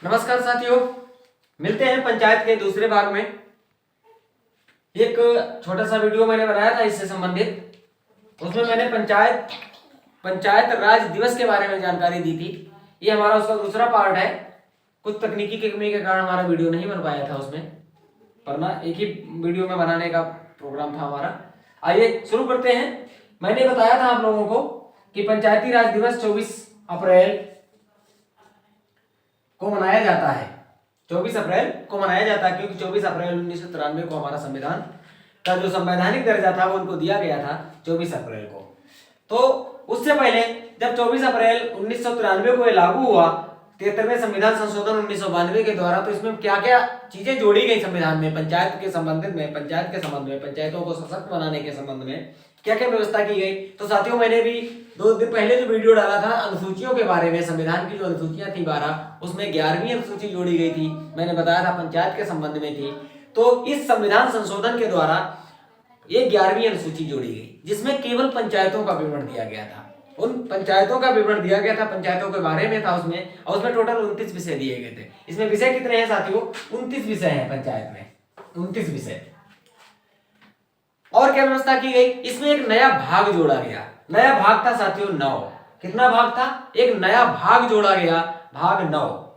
नमस्कार साथियों, मिलते हैं पंचायत के दूसरे भाग में। एक छोटा सा वीडियो मैंने बनाया था इससे संबंधित। उसमें मैंने पंचायत राज दिवस के बारे में जानकारी दी थी। ये हमारा उसका दूसरा पार्ट है। कुछ तकनीकी कमी के कारण हमारा वीडियो नहीं बन पाया था उसमें, वरना एक ही वीडियो में बनाने का प्रोग्राम था हमारा। आइए शुरू करते हैं। मैंने बताया था आप लोगों को कि पंचायती राज दिवस 24 अप्रैल को मनाया जाता है। 24 अप्रैल को मनाया जाता है क्योंकि 24 अप्रैल 1993 को हमारा संविधान का जो संवैधानिक दर्जा था वो उनको दिया गया था 24 अप्रैल को। तो उससे पहले जब 24 अप्रैल 1993 को ये लागू हुआ, 73वें संविधान संशोधन 1992 के द्वारा, तो इसमें क्या क्या चीजें जोड़ी गई संविधान में पंचायत के संबंध में, पंचायतों को सशक्त बनाने के संबंध में क्या क्या व्यवस्था की गई। तो साथियों, मैंने भी 2 दिन पहले जो वीडियो डाला था अनुसूचियों के बारे में, संविधान की जो अनुसूचियां थी 12, उसमें 11वीं अनुसूची जोड़ी गई थी। मैंने बताया था पंचायत के संबंध में थी। तो इस संविधान संशोधन के द्वारा ये 11वीं अनुसूची जोड़ी गई, जिसमें केवल पंचायतों का विवरण दिया गया था। उन पंचायतों का विवरण दिया गया था, पंचायतों के बारे में था उसमें, और उसमें टोटल 29 विषय दिए गए थे। इसमें विषय कितने हैं साथियों? 29 विषय हैं पंचायत में, 29 विषय। और क्या व्यवस्था की गई? इसमें एक नया भाग जोड़ा गया। नया भाग था साथियों 9। कितना भाग था? एक नया भाग जोड़ा गया, भाग 9।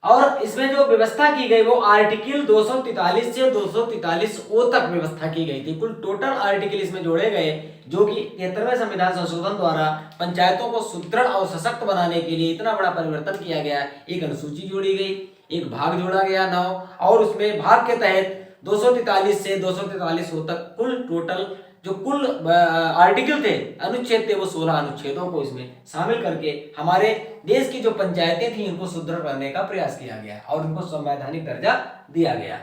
और इसमें जो व्यवस्था की गई वो आर्टिकल 243 से 243 ओ तक व्यवस्था की गई थी। कुल टोटल आर्टिकल इसमें जोड़े गए, जो कि 73वें संविधान संशोधन द्वारा पंचायतों को सुदृढ़ और सशक्त बनाने के लिए इतना बड़ा परिवर्तन किया गया। एक अनुसूची जोड़ी गई, एक भाग जोड़ा गया 9, और उसमें भाग के तहत 243 से 243 ओ तक कुल टोटल जो कुल आर्टिकल थे, अनुच्छेद थे, वो 16 अनुच्छेदों को इसमें शामिल करके हमारे देश की जो पंचायतें थी उनको सुदृढ़ करने का प्रयास किया गया और उनको संवैधानिक दर्जा दिया गया।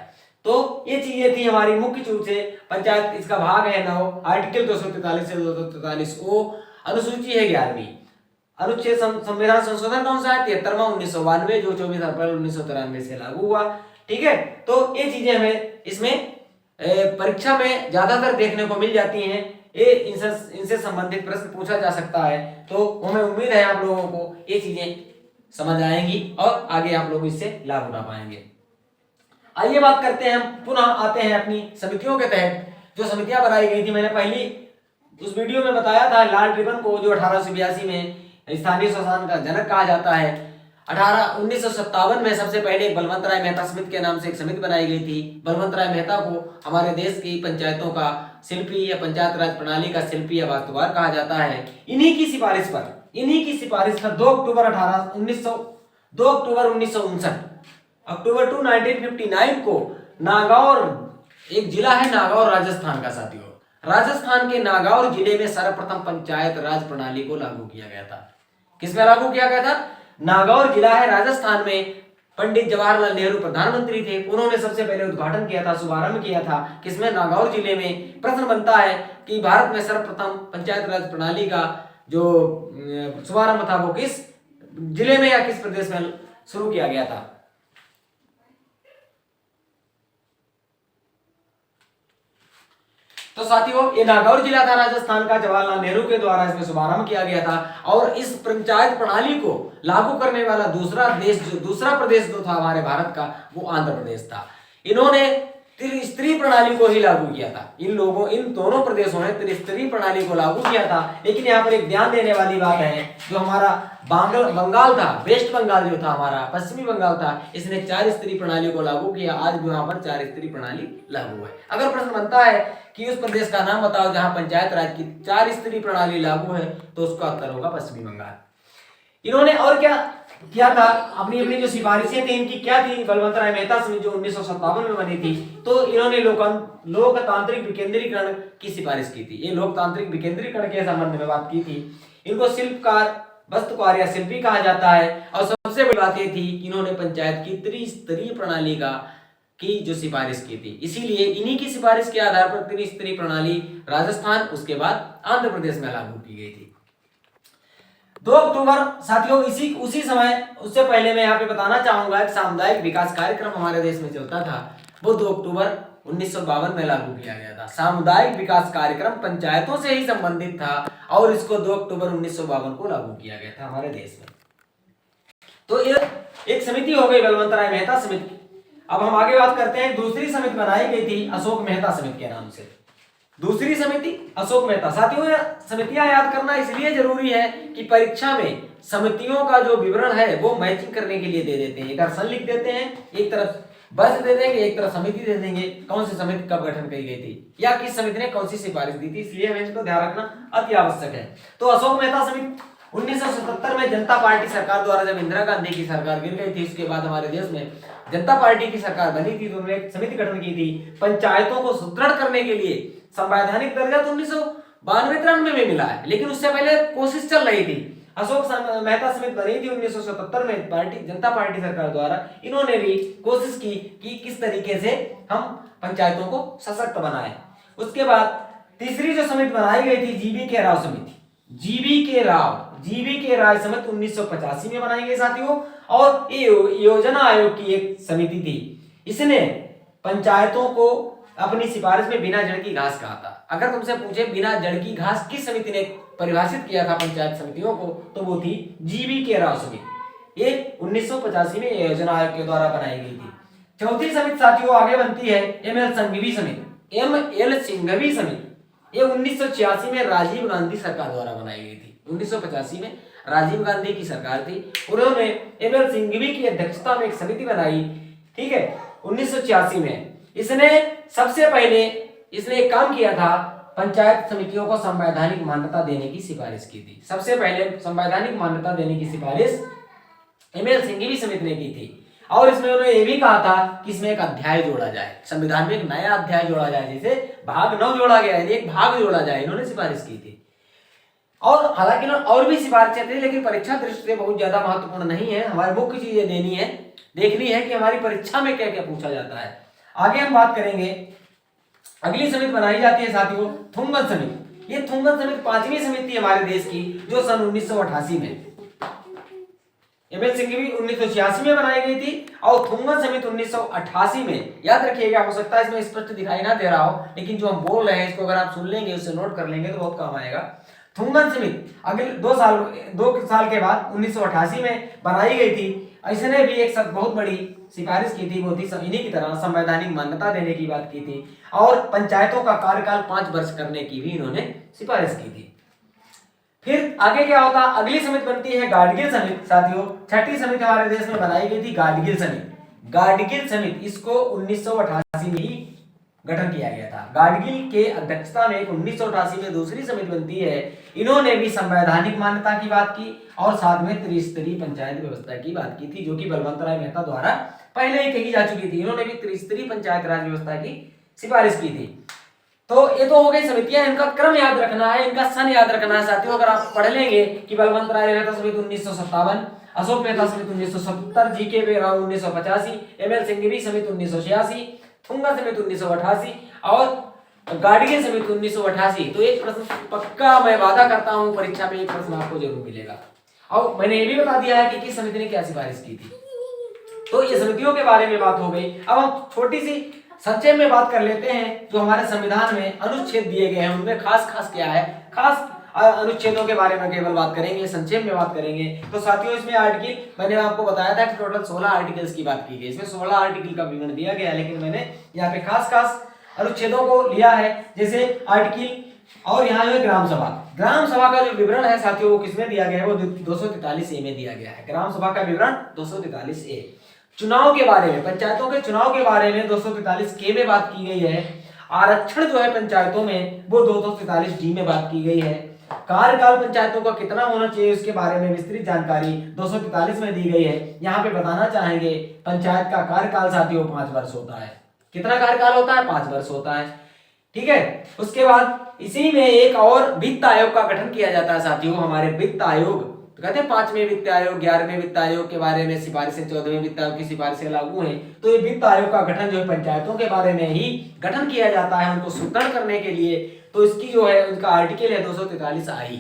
तो ये चीजें थी हमारी मुख्य रूप से पंचायत। इसका भाग है 9, आर्टिकल 243 से 243 ओ, अनुसूची है 11वीं। अनुच्छेद संविधान संशोधन कौन सा है? 73वां 1992, जो 24 अप्रैल 1993 से लागू हुआ। ठीक है, तो ये चीजें हमें इसमें परीक्षा में ज्यादातर देखने को मिल जाती हैं। ये इनसे संबंधित प्रश्न पूछा जा सकता है, तो हमें उम्मीद है आप लोगों को ये चीजें समझ आएंगी और आगे आप लोग इससे लाभ उठा पाएंगे। आइए बात करते हैं, हम पुनः आते हैं अपनी समितियों के तहत। जो समितियां बनाई गई थी, मैंने पहली उस वीडियो में बताया था लाल रिबन को, जो 1882 में स्थानीय स्वशासन का जनक कहा जाता है। 1957 में सबसे पहले बलवंत राय मेहता समिति के नाम से एक समिति बनाई गई थी। बलवंत राय मेहता को हमारे देश की पंचायतों का शिल्पी या पंचायत राज प्रणाली का शिल्पी या वास्तुकार कहा जाता है। इन्हीं की सिफारिश पर 2 अक्टूबर 1959 अक्टूबर 2 1959 को नागौर, एक जिला है नागौर राजस्थान का साथियों, राजस्थान के नागौर जिले में सर्वप्रथम पंचायत राज प्रणाली को लागू किया गया था। किसमें लागू किया गया था? नागौर जिला है राजस्थान में। पंडित जवाहरलाल नेहरू प्रधानमंत्री थे, उन्होंने सबसे पहले उद्घाटन किया था, शुभारंभ किया था। किसमें? नागौर जिले में। प्रश्न बनता है कि भारत में सर्वप्रथम पंचायत राज प्रणाली का जो शुभारंभ था वो किस जिले में या किस प्रदेश में शुरू किया गया था? तो साथियों, ये नागौर जिला था राजस्थान का, जवाहरलाल नेहरू के द्वारा इसमें शुभारंभ किया गया था। और इस पंचायत प्रणाली को लागू करने वाला दूसरा प्रदेश जो था हमारे भारत का, वो आंध्र प्रदेश था। इन्होंने त्रिस्तरीय प्रणाली को ही लागू किया था। इन दोनों प्रदेशों ने त्रिस्तरीय प्रणाली को लागू किया था। लेकिन यहाँ पर एक ध्यान देने वाली बात है, जो हमारा बंगाल था, वेस्ट बंगाल जो था हमारा, पश्चिमी बंगाल था, इसने 4 स्तरीय प्रणाली को लागू किया। आज भी वहां पर 4 स्तरीय प्रणाली लागू है। अगर प्रश्न बनता है कि उस प्रदेश का नाम बताओ जहां पंचायत राज की 4 स्तरीय प्रणाली लागू है, तो उसका उत्तर होगा पश्चिमी बंगाल। इन्होंने और क्या किया था? अपनी अपनी जो सिफारिशें थी इनकी क्या थी? बलवंत राय मेहता समिति जो 1957 में बनी थी, तो इन्होंने लोकतांत्रिक विकेंद्रीकरण की सिफारिश की थी। ये लोकतांत्रिक विकेंद्रीकरण के संबंध में बात की थी। इनको शिल्पकार, वास्तुकार या शिल्पी कहा जाता है। और सबसे बड़ी बात यह थी कि इन्होंने पंचायत की त्रिस्तरीय प्रणाली की जो सिफारिश की थी। इसीलिए इन्हीं की सिफारिश के आधार पर त्रिस्तरीय प्रणाली राजस्थान, उसके बाद आंध्र प्रदेश में लागू की गई थी। 2 अक्टूबर साथियों, उसी समय, उससे पहले मैं यहाँ पे बताना चाहूंगा, एक सामुदायिक विकास कार्यक्रम हमारे देश में चलता था, वो 2 अक्टूबर 1952 में लागू किया गया था। सामुदायिक विकास कार्यक्रम पंचायतों से ही संबंधित था और इसको 2 अक्टूबर 1952 को लागू किया गया था हमारे देश में। तो ये एक समिति हो गई बलवंत राय मेहता समिति। अब हम आगे बात करते हैं, दूसरी समिति बनाई गई थी अशोक मेहता समिति के नाम से। दूसरी समिति अशोक मेहता। साथियों, समितियां याद करना इसलिए जरूरी है कि परीक्षा में समितियों का जो विवरण है वो मैचिंग करने के लिए दे देते हैं। एक तरफ सन लिख देते हैं, एक तरफ वर्ष दे देंगे, एक तरफ समिति दे देंगे, कौन सी समिति कब गठन की गई थी या किस समिति ने कौन सी सिफारिश दी थी, इसलिए हमें इसको ध्यान रखना अति आवश्यक है। तो अशोक मेहता समिति 1977 में जनता पार्टी सरकार द्वारा जब इंदिरा गांधी की सरकार गिर गई थी, उसके बाद हमारे देश में जनता पार्टी की सरकार बनी थी, तो उन्होंने एक समिति गठन की थी पंचायतों को सुदृढ़ करने के लिए। संवैधानिक दर्जा तो 1992-93 में मिला है, लेकिन उससे पहले कोशिश चल रही थी। अशोक मेहता समिति बनी थी 1977 में जनता पार्टी सरकार द्वारा। इन्होंने भी कोशिश की कि किस तरीके से हम पंचायतों को सशक्त बनाएं। उसके बाद तीसरी जो समिति बनाई गई थी जीवी के राव समिति। जीवी के राव समिति 1985 में बनाई गई साथियों, और ये योजना आयोग की एक समिति थी। इसने पंचायतों को अपनी सिफारिश में बिना जड़ की घास कहा था। अगर तुमसे पूछे बिना जड़ की घास किस समिति ने परिभाषित किया था पंचायत समितियों को, तो वो थी जीवी के राव समिति। ये 1985 में योजना आयोग के द्वारा बनाई गई थी। चौथी समिति साथियों आगे बनती है एमएल सिंघवी समिति। ये 1986 में राजीव गांधी सरकार द्वारा बनाई गई थी। 1985 में राजीव गांधी की सरकार थी, उन्होंने एमएल सिंघवी की अध्यक्षता में एक समिति बनाई, ठीक है, 1986 में। इसने सबसे पहले एक काम किया था, पंचायत समितियों को संवैधानिक मान्यता देने की सिफारिश की थी। सबसे पहले संवैधानिक मान्यता देने की सिफारिश एमएल सिंघवी समिति ने की थी, और इसमें उन्होंने ये भी कहा था कि इसमें एक अध्याय जोड़ा जाए, संविधान में एक नया अध्याय जोड़ा जाए, जैसे भाग 9 जोड़ा गया है, एक भाग जोड़ा जाए, इन्होंने सिफारिश की थी। और हालांकि और भी सिफारिशें थी, लेकिन परीक्षा दृष्टि से बहुत ज्यादा महत्वपूर्ण नहीं है। हमारी मुख्य चीज देखनी है कि हमारी परीक्षा में क्या क्या पूछा जाता है। आगे हम बात करेंगे, अगली समिति बनाई जाती है साथियों थुंगन समिति। ये थुंगन समिति 5वीं समिति है हमारे देश की, जो सन 1988 में, एमएल सिंघवी 1986 में बनाई गई थी, और थुंगन समिति 1988 में। याद रखिएगा, हो सकता है इसमें स्पष्ट दिखाई ना दे रहा हो, लेकिन जो हम बोल रहे हैं इसको अगर आप सुन लेंगे, उससे नोट कर लेंगे तो बहुत काम आएगा। थुंगन समिति अगले 2 साल के बाद 1988 में बनाई गई थी। इसने भी एक बहुत बड़ी सिफारिश की थी, वो थी इन्हीं की तरह संवैधानिक मान्यता देने की बात की थी, और पंचायतों का कार्यकाल 5 वर्ष करने की भी इन्होंने सिफारिश की थी। फिर आगे क्या होता, अगली समिति बनती है गाडगिल समिति साथियों। छठी समिति हमारे देश में बनाई गई थी गाडगिल समिति। इसको 1988 में ही गठन किया गया था। गाडगिल के अध्यक्षता में 1988 में दूसरी समिति बनती है। इन्होंने भी संवैधानिक मान्यता की बात की, और साथ में त्रिस्तरीय पंचायत व्यवस्था की बात की थी, जो कि बलवंत राय मेहता द्वारा पहले ही कही जा चुकी थी। इन्होंने भी त्रिस्तरीय पंचायत राज व्यवस्था की सिफारिश की थी। तो ये तो हो गई समितियां, इनका क्रम याद रखना है, इनका सन याद रखना है साथियों। अगर आप पढ़ लेंगे कि बलवंत राय मेहता समिति 1957, अशोक मेहता समिति 1970, जीके राव 1985, एमएल सिंघवी समिति 1986, थुंगा समिति 1988 और गाडगिल समिति 1988। तो एक प्रश्न पक्का मैं वादा करता हूं परीक्षा में एक प्रश्न आपको जरूर मिलेगा। और मैंने ये भी बता दिया है कि किस समिति ने क्या सिफारिश की थी। तो ये समितियों के बारे में बात हो गई। अब हम छोटी सी संक्षेप में बात कर लेते हैं, जो हमारे संविधान में अनुच्छेद दिए गए हैं उनमें खास क्या है। खास अनुच्छेदों के बारे में केवल बात करेंगे, संक्षेप में बात करेंगे। तो साथियों, इसमें आर्टिकल मैंने आपको बताया था कि टोटल 16 आर्टिकल्स की बात की गई। इसमें 16 आर्टिकल का विवरण दिया गया है, लेकिन मैंने यहाँ पे खास अनुच्छेदों को लिया है, जैसे आर्टिकल। और यहाँ जो है ग्राम सभा का जो विवरण है साथियों, वो किसमें दिया गया है, वो 243A में दिया गया है। ग्राम सभा का विवरण 243A। चुनाव के बारे में, पंचायतों के चुनाव के बारे में 243K में बात की गई है। आरक्षण जो है पंचायतों में, वो 243D में बात की गई है। कार्यकाल पंचायतों का कितना होना चाहिए, उसके बारे में विस्तृत जानकारी 243 में दी गई है। यहाँ पे बताना चाहेंगे, पंचायत का कार्यकाल साथियों 5 वर्ष होता है। कितना कार्यकाल होता है? 5 वर्ष होता है, ठीक है। उसके बाद इसी में एक और वित्त आयोग का गठन किया जाता है साथियों। हमारे वित्त आयोग, तो कहते हैं 5वें वित्त आयोग, 11वें वित्त आयोग के बारे में सिफारिशें, 14वें वित्त आयोग की सिफारिशें लागू हैं। तो ये वित्त आयोग का गठन जो है पंचायतों के बारे में ही गठन किया जाता है, उनको सुदृढ़ करने के लिए। तो इसकी जो है उनका आर्टिकल है 243I।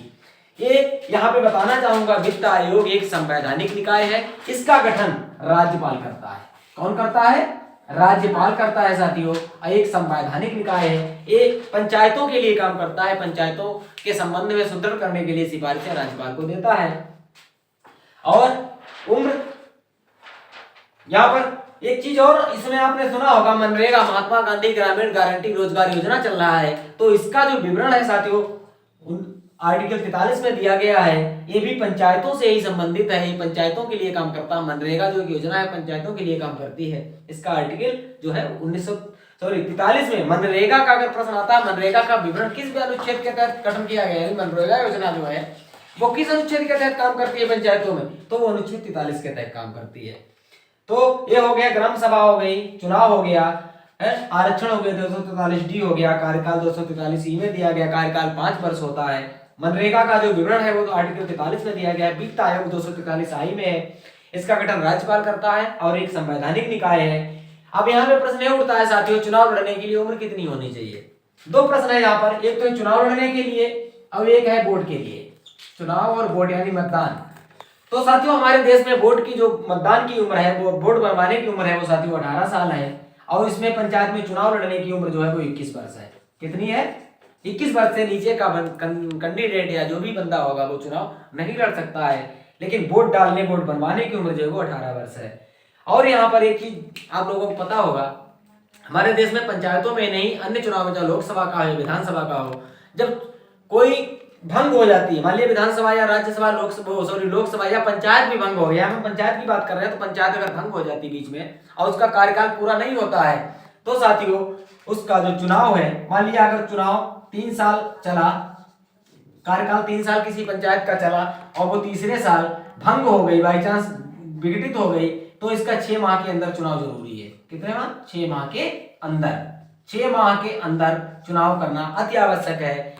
ये यहाँ पे बताना चाहूंगा, वित्त आयोग एक संवैधानिक निकाय है। इसका गठन राज्यपाल करता है। कौन करता है? राज्यपाल करता है साथियों। एक संवैधानिक निकाय है, एक पंचायतों के लिए काम करता है, पंचायतों के संबंध में सुदृढ़ करने के लिए सिफारिशें राज्यपाल को देता है। और उम्र यहाँ पर एक चीज और, इसमें आपने सुना होगा मनरेगा महात्मा गांधी ग्रामीण गारंटी रोजगार योजना चल रहा है, तो इसका जो विवरण है साथियों आर्टिकल 43 में दिया गया है। ये भी पंचायतों से ही संबंधित है, ये पंचायतों के लिए काम करता है। मनरेगा जो योजना है पंचायतों के लिए काम करती है। इसका आर्टिकल जो है 43 में मनरेगा का अगर प्रश्न आता है, मनरेगा का विवरण किस अनुच्छेद के तहत गठन किया गया है, मनरेगा योजना जो है वो किस अनुच्छेद के तहत काम करती है पंचायतों में, तो वो अनुच्छेद 43 के तहत काम करती है। तो ये हो गया ग्राम सभा हो गई, चुनाव हो गया, आरक्षण हो गया 243D हो गया, कार्यकाल 243E में दिया गया, कार्यकाल 5 वर्ष होता है। मनरेगा का जो विवरण है वो तो आर्टिकल 43 में दिया गया है। वित्त आयोग 243I में है। इसका गठन राज्यपाल करता है और एक संवैधानिक निकाय है। अब यहाँ पे प्रश्न ये उठता है साथियों, चुनाव लड़ने के लिए उम्र कितनी होनी चाहिए? दो प्रश्न है यहाँ पर, एक तो चुनाव लड़ने के लिए और एक है वोट के लिए। चुनाव और वोट यानी मतदान। तो साथियों हमारे देश में वोट की जो मतदान की उम्र है, वो वोट बनवाने की उम्र है वो साथियों 18 साल है। और इसमें पंचायत में चुनाव लड़ने की उम्र जो है वो 21 वर्ष है। कितनी है? 21 वर्ष से नीचे का कैंडिडेट या जो भी बंदा होगा वो चुनाव नहीं लड़ सकता है। लेकिन वोट डालने, वोट बनवाने की उम्र जो है वो 18 वर्ष है। और यहाँ पर एक चीज आप लोगों को पता होगा, हमारे देश में पंचायतों में नहीं, अन्य चुनाव में, चाहे लोकसभा का हो, विधानसभा का हो, जब कोई भंग हो जाती है, मान लिया विधानसभा या राज्यसभा, लोकसभा या पंचायत भी भंग हो गया, हम पंचायत की बात कर रहे हैं, तो पंचायत अगर भंग हो जाती है बीच में और उसका कार्यकाल पूरा नहीं होता है, तो साथियों उसका जो चुनाव है, मान लिया अगर चुनाव 3 साल चला, कार्यकाल 3 साल किसी पंचायत का चला और वो तीसरे साल भंग हो गई, बाई चांस विघटित हो गई, तो इसका 6 माह के अंदर चुनाव जरूरी है। कितने माह? 6 माह के अंदर। 6 माह के अंदर चुनाव करना अति आवश्यक है,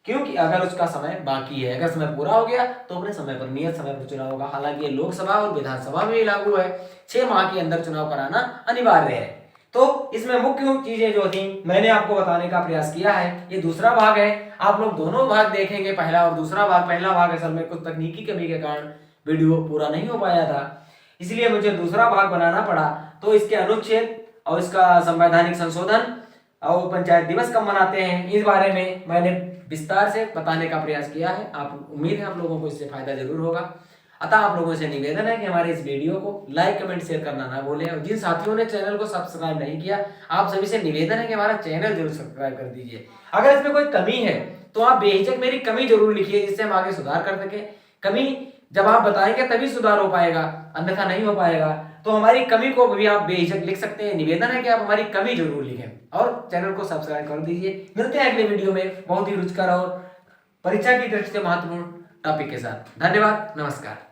क्योंकि अगर उसका समय बाकी है, अगर समय पूरा हो गया तो अपने समय पर, नियत समय पर चुनाव होगा। हालांकि ये लोकसभा और विधानसभा में भी लागू है, 6 माह के अंदर चुनाव कराना अनिवार्य है। तो इसमें मुख्य चीजें जो थी मैंने आपको बताने का प्रयास किया है। ये दूसरा भाग है, आप लोग दोनों भाग देखेंगे, पहला और दूसरा भाग। पहला भाग असल में कुछ तकनीकी कमी के कारण वीडियो पूरा नहीं हो पाया था, इसलिए मुझे दूसरा भाग बनाना पड़ा। तो इसके अनुच्छेद और इसका संवैधानिक संशोधन और पंचायत दिवस कब मनाते हैं, इस बारे में मैंने विस्तार से बताने का प्रयास किया है। आप उम्मीद है आप लोगों को इससे फायदा जरूर होगा। अतः आप लोगों से निवेदन है कि हमारे इस वीडियो को लाइक, कमेंट, शेयर करना ना भूलें। और जिन साथियों ने चैनल को सब्सक्राइब नहीं किया, आप सभी से निवेदन है कि हमारा चैनल जरूर सब्सक्राइब कर दीजिए। अगर इसमें कोई कमी है तो आप बेहिचक मेरी कमी जरूर लिखिए, जिससे हम आगे सुधार कर सके। कमी जब आप बताएंगे तभी सुधार हो पाएगा, अन्यथा नहीं हो पाएगा। तो हमारी कमी को भी आप बेहिचक लिख सकते हैं। निवेदन है कि आप हमारी कमी जरूर लिखें और चैनल को सब्सक्राइब कर दीजिए। मिलते हैं अगले वीडियो में बहुत ही रुचिकर और परीक्षा की दृष्टि से महत्वपूर्ण टॉपिक के साथ। धन्यवाद, नमस्कार।